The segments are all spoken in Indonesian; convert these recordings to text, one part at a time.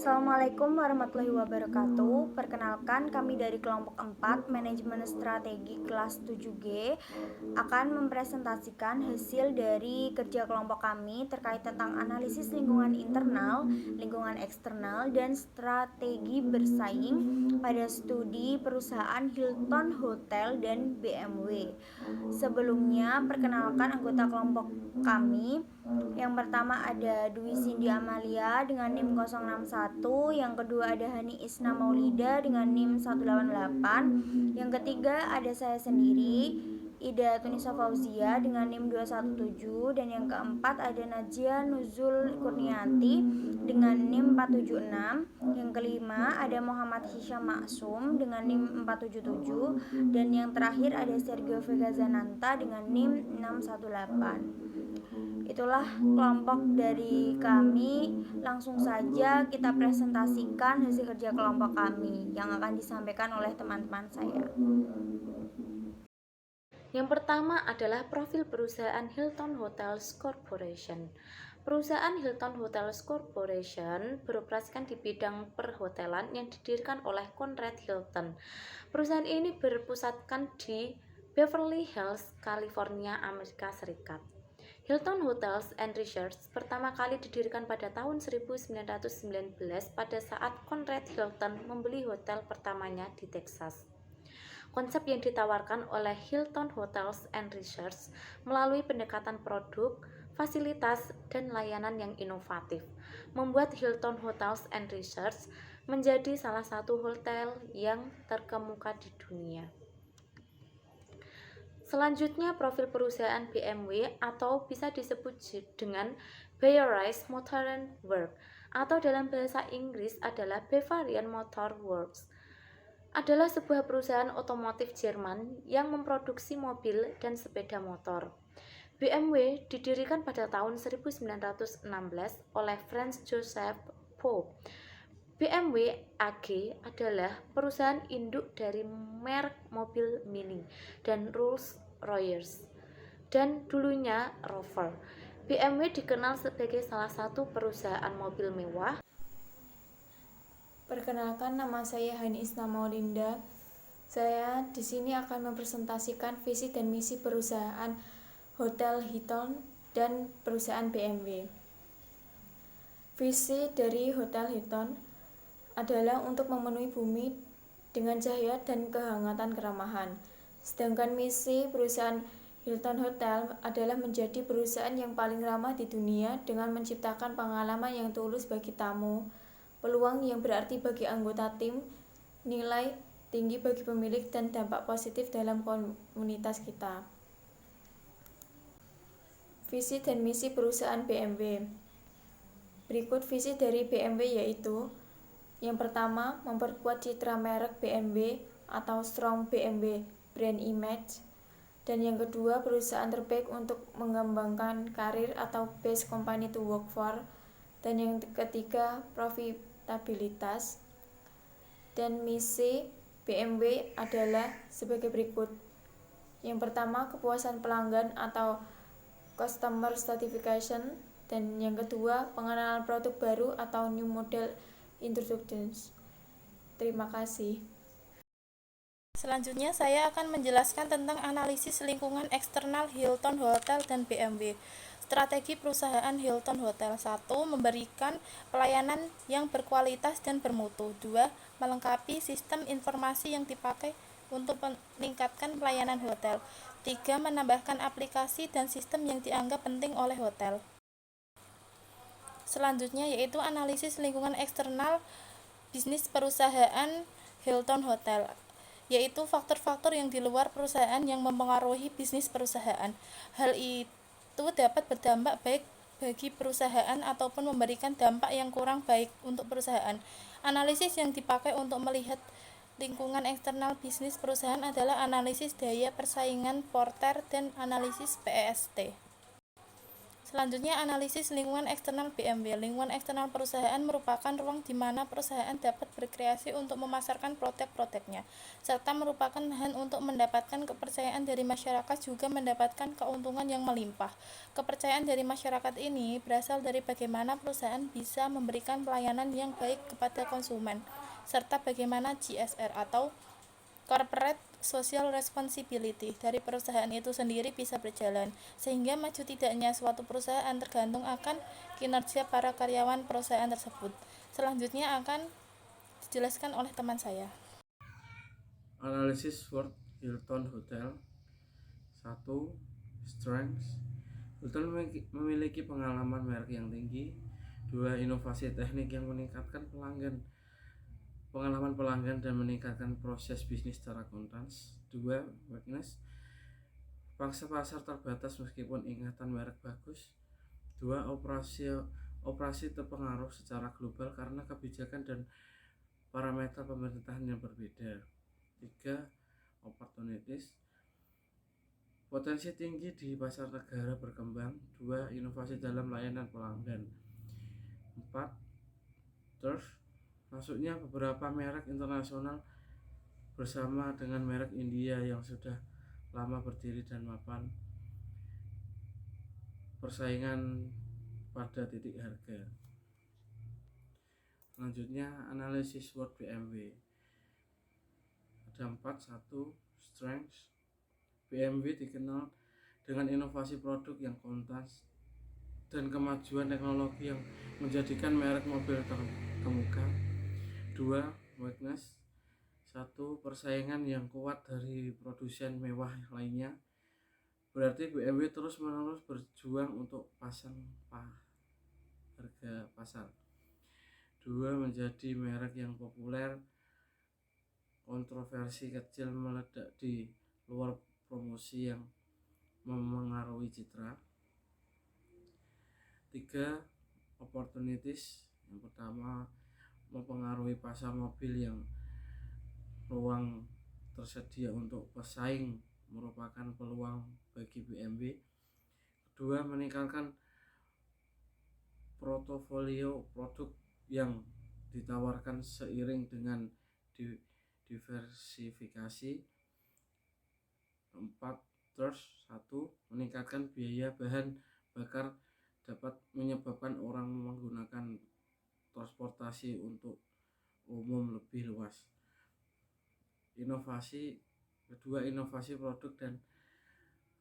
Assalamualaikum warahmatullahi wabarakatuh. Perkenalkan, kami dari kelompok 4 Manajemen Strategi kelas 7G akan mempresentasikan hasil dari kerja kelompok kami terkait tentang analisis lingkungan internal, lingkungan eksternal, dan strategi bersaing pada studi perusahaan Hilton Hotel dan BMW. Sebelumnya, perkenalkan anggota kelompok kami. Yang pertama ada Dwi Cindy Amalia dengan NIM 061, yang kedua ada Hani Isna Maulida dengan NIM 188, yang ketiga ada saya sendiri, Ida Tunisa Fauzia dengan NIM 217, dan yang keempat ada Najia Nuzul Kurnianti dengan NIM 476, yang kelima ada Muhammad Hisham Maksum dengan NIM 477, dan yang terakhir ada Sergio Vega Zananta dengan NIM 618. Itulah kelompok dari kami. Langsung saja kita presentasikan hasil kerja kelompok kami yang akan disampaikan oleh teman-teman saya. Yang pertama adalah profil perusahaan Hilton Hotels Corporation. Perusahaan Hilton Hotels Corporation beroperasikan di bidang perhotelan yang didirikan oleh Conrad Hilton. Perusahaan ini berpusatkan di Beverly Hills, California, Amerika Serikat. Hilton Hotels and Resorts pertama kali didirikan pada tahun 1919 pada saat Conrad Hilton membeli hotel pertamanya di Texas. Konsep yang ditawarkan oleh Hilton Hotels and Resorts melalui pendekatan produk, fasilitas, dan layanan yang inovatif membuat Hilton Hotels and Resorts menjadi salah satu hotel yang terkemuka di dunia. Selanjutnya, profil perusahaan BMW atau bisa disebut dengan Beatrice Motor Works atau dalam bahasa Inggris adalah Bavarian Motor Works adalah sebuah perusahaan otomotif Jerman yang memproduksi mobil dan sepeda motor. BMW didirikan pada tahun 1916 oleh Franz Joseph Pope. BMW AG adalah perusahaan induk dari merek mobil Mini dan Rolls-Royce dan dulunya Rover. BMW dikenal sebagai salah satu perusahaan mobil mewah. Perkenalkan, nama saya Hani Isna Maulinda. Saya di sini akan mempresentasikan visi dan misi perusahaan Hotel Hilton dan perusahaan BMW. Visi dari Hotel Hilton adalah untuk memenuhi bumi dengan cahaya dan kehangatan keramahan. Sedangkan misi perusahaan Hilton Hotel adalah menjadi perusahaan yang paling ramah di dunia dengan menciptakan pengalaman yang tulus bagi tamu, peluang yang berarti bagi anggota tim, nilai tinggi bagi pemilik, dan dampak positif dalam komunitas kita. Visi dan misi perusahaan BMW. Berikut visi dari BMW yaitu: yang pertama, memperkuat citra merek BMW atau Strong BMW Brand Image. Dan yang kedua, perusahaan terbaik untuk mengembangkan karir atau best company to work for. Dan yang ketiga, profitabilitas. Dan misi BMW adalah sebagai berikut. Yang pertama, kepuasan pelanggan atau customer satisfaction. Dan yang kedua, pengenalan produk baru atau new model introductions. Terima kasih. Selanjutnya saya akan menjelaskan tentang analisis lingkungan eksternal Hilton Hotel dan BMW. Strategi perusahaan Hilton Hotel. 1. Memberikan pelayanan yang berkualitas dan bermutu. 2. Melengkapi sistem informasi yang dipakai untuk meningkatkan pelayanan hotel. 3. Menambahkan aplikasi dan sistem yang dianggap penting oleh hotel. Selanjutnya yaitu analisis lingkungan eksternal bisnis perusahaan Hilton Hotel, yaitu faktor-faktor yang di luar perusahaan yang mempengaruhi bisnis perusahaan. Hal itu dapat berdampak baik bagi perusahaan ataupun memberikan dampak yang kurang baik untuk perusahaan. Analisis yang dipakai untuk melihat lingkungan eksternal bisnis perusahaan adalah analisis daya persaingan Porter dan analisis PEST. Selanjutnya, analisis lingkungan eksternal BMW. Lingkungan eksternal perusahaan merupakan ruang di mana perusahaan dapat berkreasi untuk memasarkan produk-produknya, serta merupakan lahan untuk mendapatkan kepercayaan dari masyarakat, juga mendapatkan keuntungan yang melimpah. Kepercayaan dari masyarakat ini berasal dari bagaimana perusahaan bisa memberikan pelayanan yang baik kepada konsumen, serta bagaimana CSR atau Corporate Social Responsibility dari perusahaan itu sendiri bisa berjalan, sehingga maju tidaknya suatu perusahaan tergantung akan kinerja para karyawan perusahaan tersebut. Selanjutnya akan dijelaskan oleh teman saya. Analisis SWOT Hilton Hotel. 1. Strengths. Hilton memiliki pengalaman merek yang tinggi. 2. Inovasi teknik yang meningkatkan pengalaman pelanggan dan meningkatkan proses bisnis secara konstans. 2. Weakness. Pangsa pasar terbatas meskipun ingatan merek bagus. 2. Operasi terpengaruh secara global karena kebijakan dan parameter pemerintahan yang berbeda. 3. Opportunities. Potensi tinggi di pasar negara berkembang. 2. Inovasi dalam layanan pelanggan. 4. Thirst. Masuknya beberapa merek internasional bersama dengan merek India yang sudah lama berdiri dan mapan persaingan pada titik harga. Selanjutnya, analisis SWOT BMW. Ada 4. 1. Strengths. BMW dikenal dengan inovasi produk yang kontas dan kemajuan teknologi yang menjadikan merek mobil terkemuka. 2. Weakness. 1. Persaingan yang kuat dari produsen mewah lainnya. Berarti BMW terus-menerus berjuang untuk pasang harga pasar. 2. Menjadi merek yang populer. Kontroversi kecil meledak di luar promosi yang memengaruhi citra. 3. Opportunities. Yang pertama, mempengaruhi pasar mobil yang ruang tersedia untuk pesaing merupakan peluang bagi BMW. Kedua, meningkatkan portofolio produk yang ditawarkan seiring dengan diversifikasi. 4. Thirst. 1. Meningkatkan biaya bahan bakar dapat menyebabkan orang menggunakan transportasi untuk umum lebih luas. Kedua, inovasi produk dan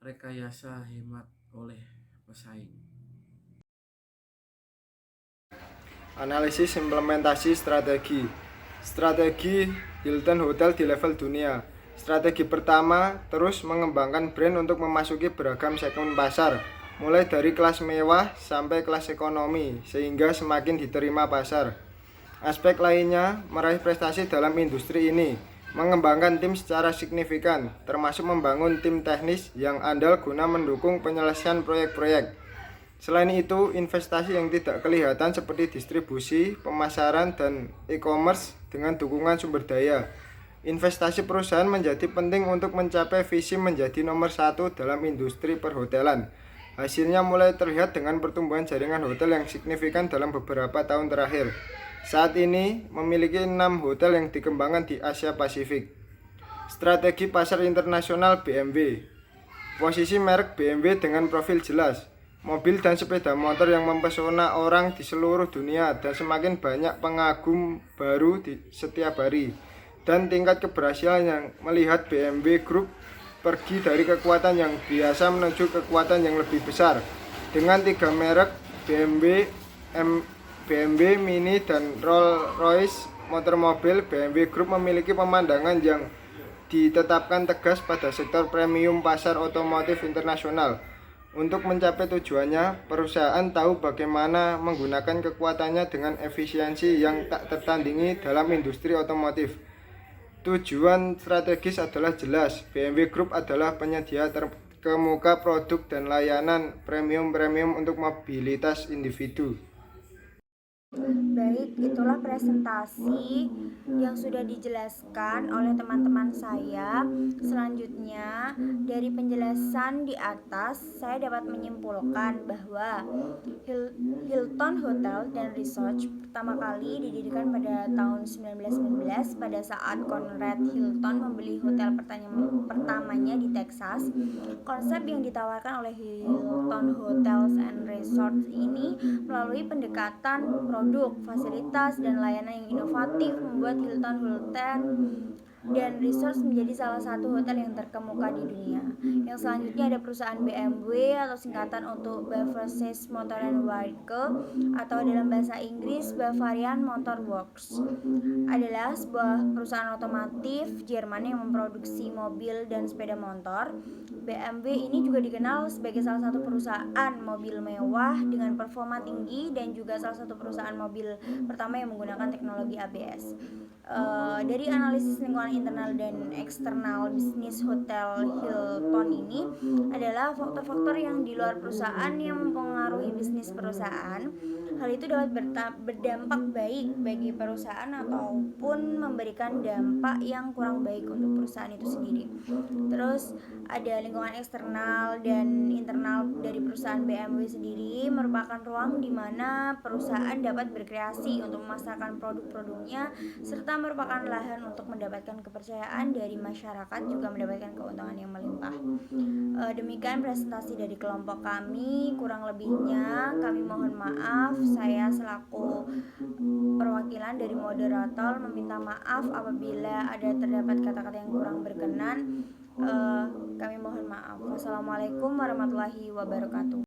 rekayasa hemat oleh pesaing. Analisis implementasi strategi. Strategi Hilton Hotel di level dunia. Strategi pertama, terus mengembangkan brand untuk memasuki beragam segmen pasar, mulai dari kelas mewah sampai kelas ekonomi, sehingga semakin diterima pasar. Aspek lainnya, meraih prestasi dalam industri ini, mengembangkan tim secara signifikan, termasuk membangun tim teknis yang andal guna mendukung penyelesaian proyek-proyek. Selain itu, investasi yang tidak kelihatan seperti distribusi, pemasaran, dan e-commerce dengan dukungan sumber daya. Investasi perusahaan menjadi penting untuk mencapai visi menjadi nomor 1 dalam industri perhotelan. Hasilnya mulai terlihat dengan pertumbuhan jaringan hotel yang signifikan dalam beberapa tahun terakhir. Saat ini memiliki 6 hotel yang dikembangkan di Asia Pasifik. Strategi pasar internasional BMW. Posisi merek BMW dengan profil jelas, mobil dan sepeda motor yang mempesona orang di seluruh dunia dan semakin banyak pengagum baru di setiap hari. Dan tingkat keberhasilan yang melihat BMW Group pergi dari kekuatan yang biasa menuju kekuatan yang lebih besar. Dengan 3 merek BMW, Mini, dan Rolls-Royce motor mobil, BMW Group memiliki pemandangan yang ditetapkan tegas pada sektor premium pasar otomotif internasional. Untuk mencapai tujuannya, perusahaan tahu bagaimana menggunakan kekuatannya dengan efisiensi yang tak tertandingi dalam industri otomotif. Tujuan strategis adalah jelas, BMW Group adalah penyedia terkemuka produk dan layanan premium untuk mobilitas individu. Baik, itulah presentasi yang sudah dijelaskan oleh teman-teman saya. Selanjutnya, dari penjelasan di atas, saya dapat menyimpulkan bahwa Hilton Hotel dan Resort pertama kali didirikan pada tahun 1919 pada saat Conrad Hilton membeli hotel pertamanya di Texas. Konsep yang ditawarkan oleh Hilton Hotels and Resorts ini melalui pendekatan produk, fasilitas, dan layanan yang inovatif membuat Hilton Hotel dan Resorts menjadi salah satu hotel yang terkemuka di dunia. Yang selanjutnya ada perusahaan BMW atau singkatan untuk Bavarian Motor and Works atau dalam bahasa Inggris Bavarian Motor Works. Adalah sebuah perusahaan otomotif Jerman yang memproduksi mobil dan sepeda motor. BMW ini juga dikenal sebagai salah satu perusahaan mobil mewah dengan performa tinggi dan juga salah satu perusahaan mobil pertama yang menggunakan teknologi ABS. Dari analisis lingkungan internal dan eksternal bisnis hotel Hilton ini adalah faktor-faktor yang di luar perusahaan yang mempengaruhi bisnis perusahaan. Hal itu dapat berdampak baik bagi perusahaan ataupun memberikan dampak yang kurang baik untuk perusahaan itu sendiri. Terus ada lingkungan eksternal dan internal dari perusahaan BMW sendiri merupakan ruang di mana perusahaan dapat berkreasi untuk memasarkan produk-produknya serta merupakan lahan untuk mendapatkan kepercayaan dari masyarakat, juga mendapatkan keuntungan yang melimpah. Demikian presentasi dari kelompok kami, kurang lebihnya kami mohon maaf. Saya selaku perwakilan dari moderator meminta maaf apabila ada terdapat kata-kata yang kurang berkenan. Kami mohon maaf. Wassalamualaikum warahmatullahi wabarakatuh.